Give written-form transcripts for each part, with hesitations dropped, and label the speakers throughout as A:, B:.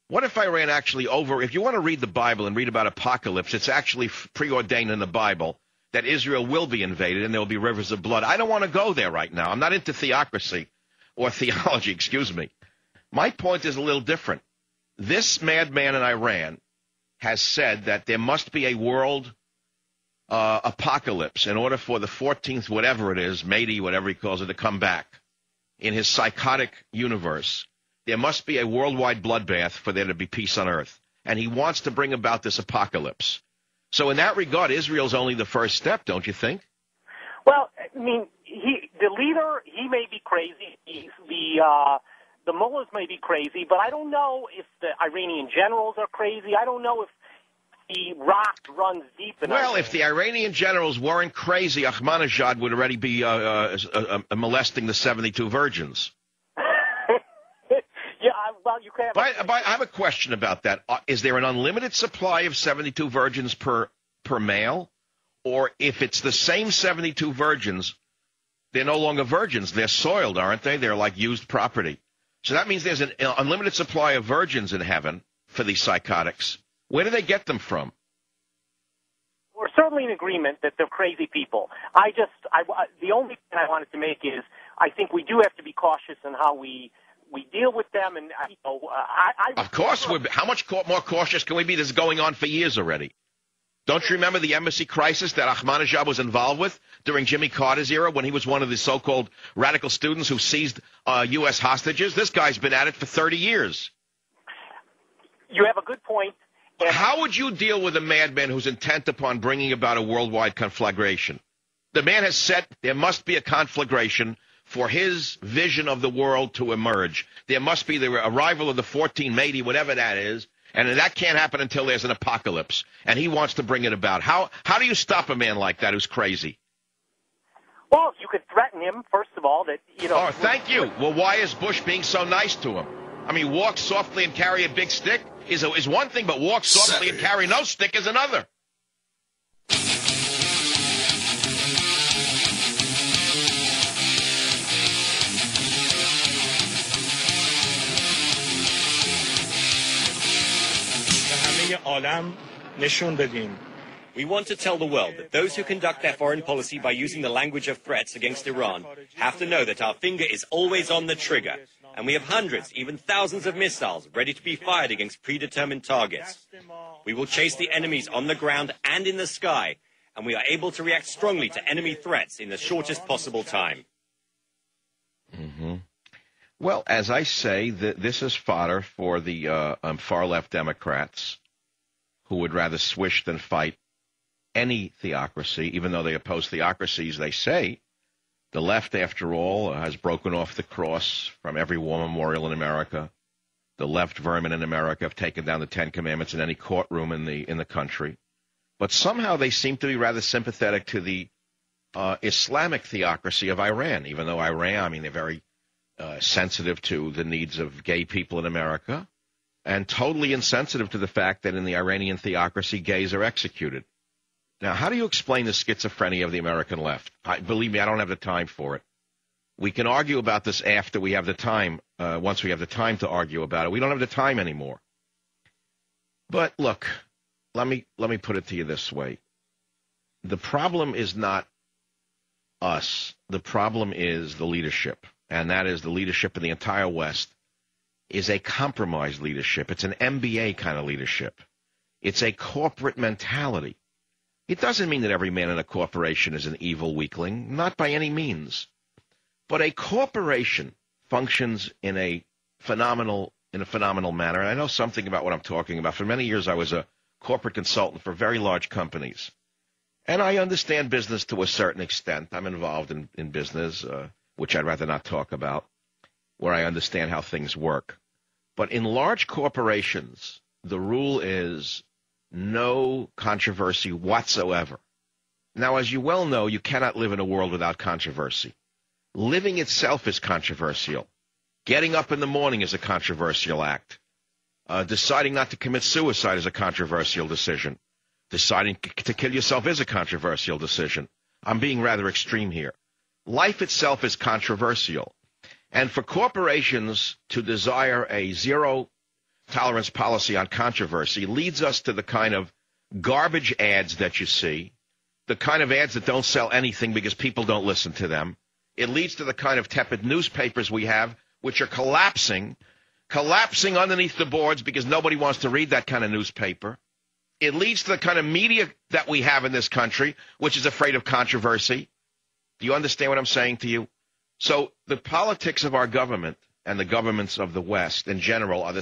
A: What if Iran actually if you want to read the Bible and read about apocalypse, it's actually preordained in the Bible that Israel will be invaded and there will be rivers of blood. I don't want to go there right now. I'm not into theocracy or theology, excuse me. My point is a little different. This madman in Iran has said that there must be a world apocalypse in order for the 14th, whatever it is, Mahdi, whatever he calls it, to come back in his psychotic universe. There must be a worldwide bloodbath for there to be peace on earth. And he wants to bring about this apocalypse. So in that regard, Israel's only the first step, don't you think?
B: Well, I mean, the leader, he may be crazy. The mullahs may be crazy, but I don't know if the Iranian generals are crazy. I don't know if the rock runs deep enough.
A: Well, if the Iranian generals weren't crazy, Ahmadinejad would already be molesting the 72 virgins.
B: Yeah, well, you can.
A: But I have a question about that. Is there an unlimited supply of 72 virgins per male? Or if it's the same 72 virgins, they're no longer virgins. They're soiled, aren't they? They're like used property. So that means there's an unlimited supply of virgins in heaven for these psychotics. Where do they get them from?
B: We're certainly in agreement that they're crazy people. The only thing I wanted to make is I think we do have to be cautious in how we deal with them. And
A: of course, how much more cautious can we be? This is going on for years already. Don't you remember the embassy crisis that Ahmadinejad was involved with during Jimmy Carter's era when he was one of the so-called radical students who seized U.S. hostages? This guy's been at it for 30 years.
B: You have a good point.
A: How would you deal with a madman who's intent upon bringing about a worldwide conflagration? The man has said there must be a conflagration for his vision of the world to emerge. There must be the arrival of the 14 Mahdi, whatever that is, and that can't happen until there's an apocalypse, and he wants to bring it about. How do you stop a man like that who's crazy?
B: Well, you could threaten him, first of all.
A: Oh, thank you. Well, why is Bush being so nice to him? I mean, walk softly and carry a big stick is one thing, but walk softly and carry no stick is another.
C: We want to tell the world that those who conduct their foreign policy by using the language of threats against Iran have to know that our finger is always on the trigger, and we have hundreds, even thousands of missiles ready to be fired against predetermined targets. We will chase the enemies on the ground and in the sky, and we are able to react strongly to enemy threats in the shortest possible time.
A: Mm-hmm. Well, as I say, this is fodder for the far-left Democrats who would rather swish than fight any theocracy, even though they oppose theocracies. They say the left, after all, has broken off the cross from every war memorial in America. The left vermin in America have taken down the Ten Commandments in any courtroom in the country. But somehow they seem to be rather sympathetic to the Islamic theocracy of Iran, even though Iran, I mean, they're very sensitive to the needs of gay people in America and totally insensitive to the fact that in the Iranian theocracy, gays are executed. Now, how do you explain the schizophrenia of the American left? Believe me, I don't have the time for it. We can argue about this after we have the time, once we have the time to argue about it. We don't have the time anymore. But look, let me put it to you this way. The problem is not us. The problem is the leadership, and that is the leadership in the entire West is a compromised leadership. It's an MBA kind of leadership. It's a corporate mentality. It doesn't mean that every man in a corporation is an evil weakling, not by any means. But a corporation functions in a phenomenal manner. And I know something about what I'm talking about. For many years, I was a corporate consultant for very large companies. And I understand business to a certain extent. I'm involved in business, which I'd rather not talk about, where I understand how things work. But in large corporations, the rule is no controversy whatsoever. Now, as you well know, you cannot live in a world without controversy. Living itself is controversial. Getting up in the morning is a controversial act. Deciding not to commit suicide is a controversial decision. Deciding to kill yourself is a controversial decision. I'm being rather extreme here. Life itself is controversial. And for corporations to desire a zero tolerance policy on controversy leads us to the kind of garbage ads that you see, the kind of ads that don't sell anything because people don't listen to them. It leads to the kind of tepid newspapers we have, which are collapsing underneath the boards because nobody wants to read that kind of newspaper. It leads to the kind of media that we have in this country, which is afraid of controversy. Do you understand what I'm saying to you? So the politics of our government and the governments of the West in general are of the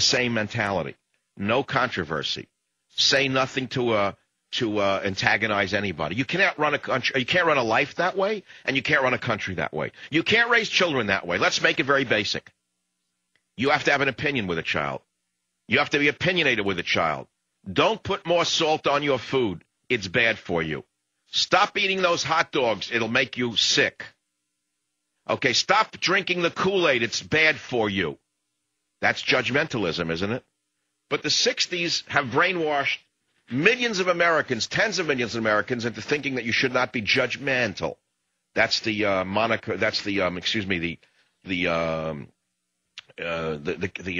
A: same mentality. No controversy. Say nothing to antagonize anybody. You cannot run a country. You can't run a life that way, and you can't run a country that way. You can't raise children that way. Let's make it very basic. You have to have an opinion with a child. You have to be opinionated with a child. Don't put more salt on your food. It's bad for you. Stop eating those hot dogs. It'll make you sick. Okay, stop drinking the Kool-Aid. It's bad for you. That's judgmentalism, isn't it? But the 60s have brainwashed millions of Americans, tens of millions of Americans, into thinking that you should not be judgmental. That's the moniker. That's the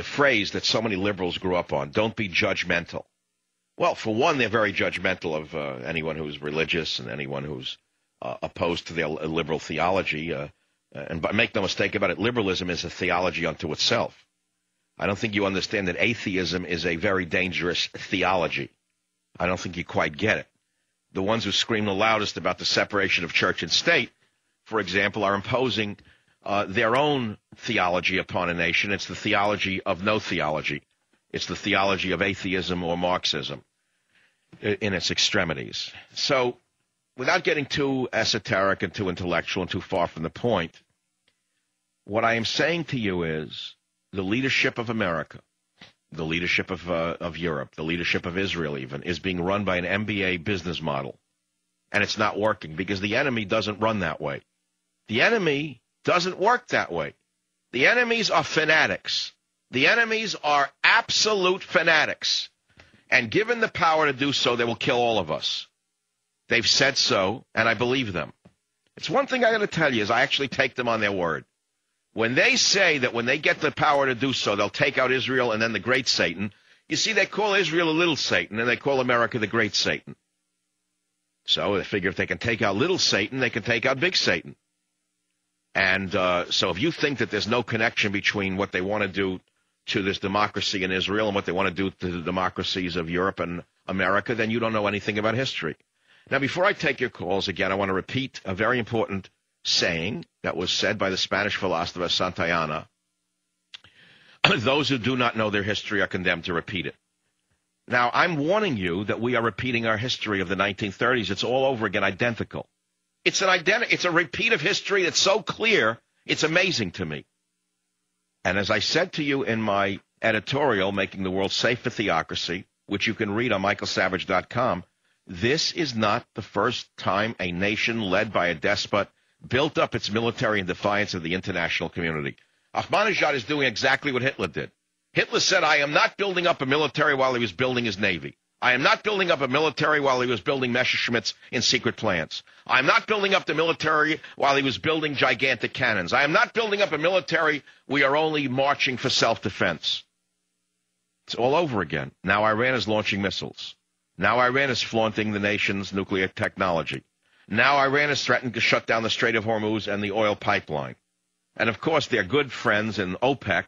A: phrase that so many liberals grew up on. Don't be judgmental. Well, for one, they're very judgmental of anyone who's religious and anyone who's opposed to their liberal theology. And make no mistake about it, liberalism is a theology unto itself. I don't think you understand that atheism is a very dangerous theology. I don't think you quite get it. The ones who scream the loudest about the separation of church and state, for example, are imposing their own theology upon a nation. It's the theology of no theology. It's the theology of atheism or Marxism in its extremities. So without getting too esoteric and too intellectual and too far from the point, what I am saying to you is the leadership of America, the leadership of Europe, the leadership of Israel even, is being run by an MBA business model. And it's not working because the enemy doesn't run that way. The enemy doesn't work that way. The enemies are fanatics. The enemies are absolute fanatics. And given the power to do so, they will kill all of us. They've said so, and I believe them. It's one thing I got to tell you is I actually take them on their word. When they say that when they get the power to do so, they'll take out Israel and then the great Satan, you see, they call Israel a little Satan, and they call America the great Satan. So they figure if they can take out little Satan, they can take out big Satan. And so if you think that there's no connection between what they want to do to this democracy in Israel and what they want to do to the democracies of Europe and America, then you don't know anything about history. Now, before I take your calls, again, I want to repeat a very important saying that was said by the Spanish philosopher Santayana. Those who do not know their history are condemned to repeat it. Now, I'm warning you that we are repeating our history of the 1930s. It's all over again, identical. It's a repeat of history that's so clear, it's amazing to me. And as I said to you in my editorial, Making the World Safe for Theocracy, which you can read on michaelsavage.com, this is not the first time a nation led by a despot built up its military in defiance of the international community. Ahmadinejad is doing exactly what Hitler did. Hitler said, I am not building up a military while he was building his navy. I am not building up a military while he was building Messerschmitts in secret plants. I am not building up the military while he was building gigantic cannons. I am not building up a military. We are only marching for self-defense. It's all over again. Now Iran is launching missiles. Now Iran is flaunting the nation's nuclear technology. Now Iran is threatening to shut down the Strait of Hormuz and the oil pipeline. And, of course, their good friends in OPEC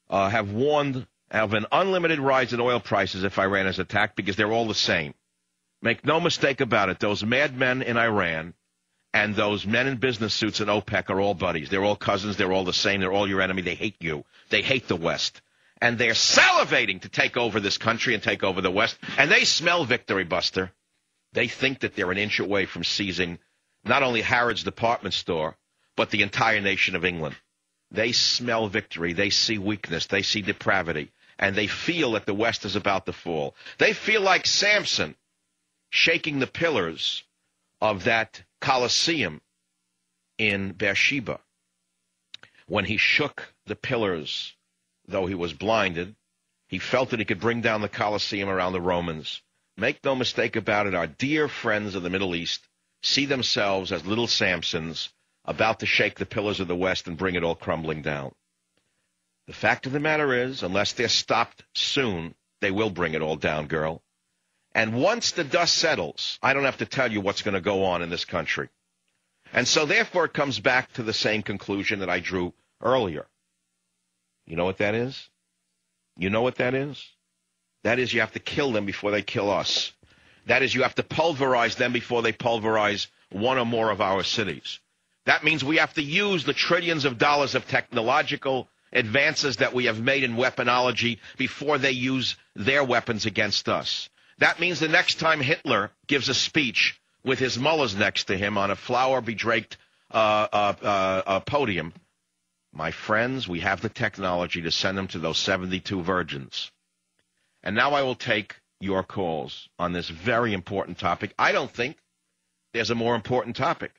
A: have warned of an unlimited rise in oil prices if Iran is attacked because they're all the same. Make no mistake about it. Those madmen in Iran and those men in business suits in OPEC are all buddies. They're all cousins. They're all the same. They're all your enemy. They hate you. They hate the West. And they're salivating to take over this country and take over the West. And they smell victory, Buster. They think that they're an inch away from seizing not only Harrods department store, but the entire nation of England. They smell victory. They see weakness. They see depravity. And they feel that the West is about to fall. They feel like Samson shaking the pillars of that Colosseum in Beersheba. When he shook the pillars, though he was blinded, he felt that he could bring down the Colosseum around the Romans. Make no mistake about it, our dear friends of the Middle East see themselves as little Samsons about to shake the pillars of the West and bring it all crumbling down. The fact of the matter is, unless they're stopped soon, they will bring it all down, girl. And once the dust settles, I don't have to tell you what's going to go on in this country. And so therefore it comes back to the same conclusion that I drew earlier. You know what that is? You know what that is? That is, you have to kill them before they kill us. That is, you have to pulverize them before they pulverize one or more of our cities. That means we have to use the trillions of dollars of technological advances that we have made in weaponology before they use their weapons against us. That means the next time Hitler gives a speech with his mullahs next to him on a flower-bedraped podium, my friends, we have the technology to send them to those 72 virgins. And now I will take your calls on this very important topic. I don't think there's a more important topic.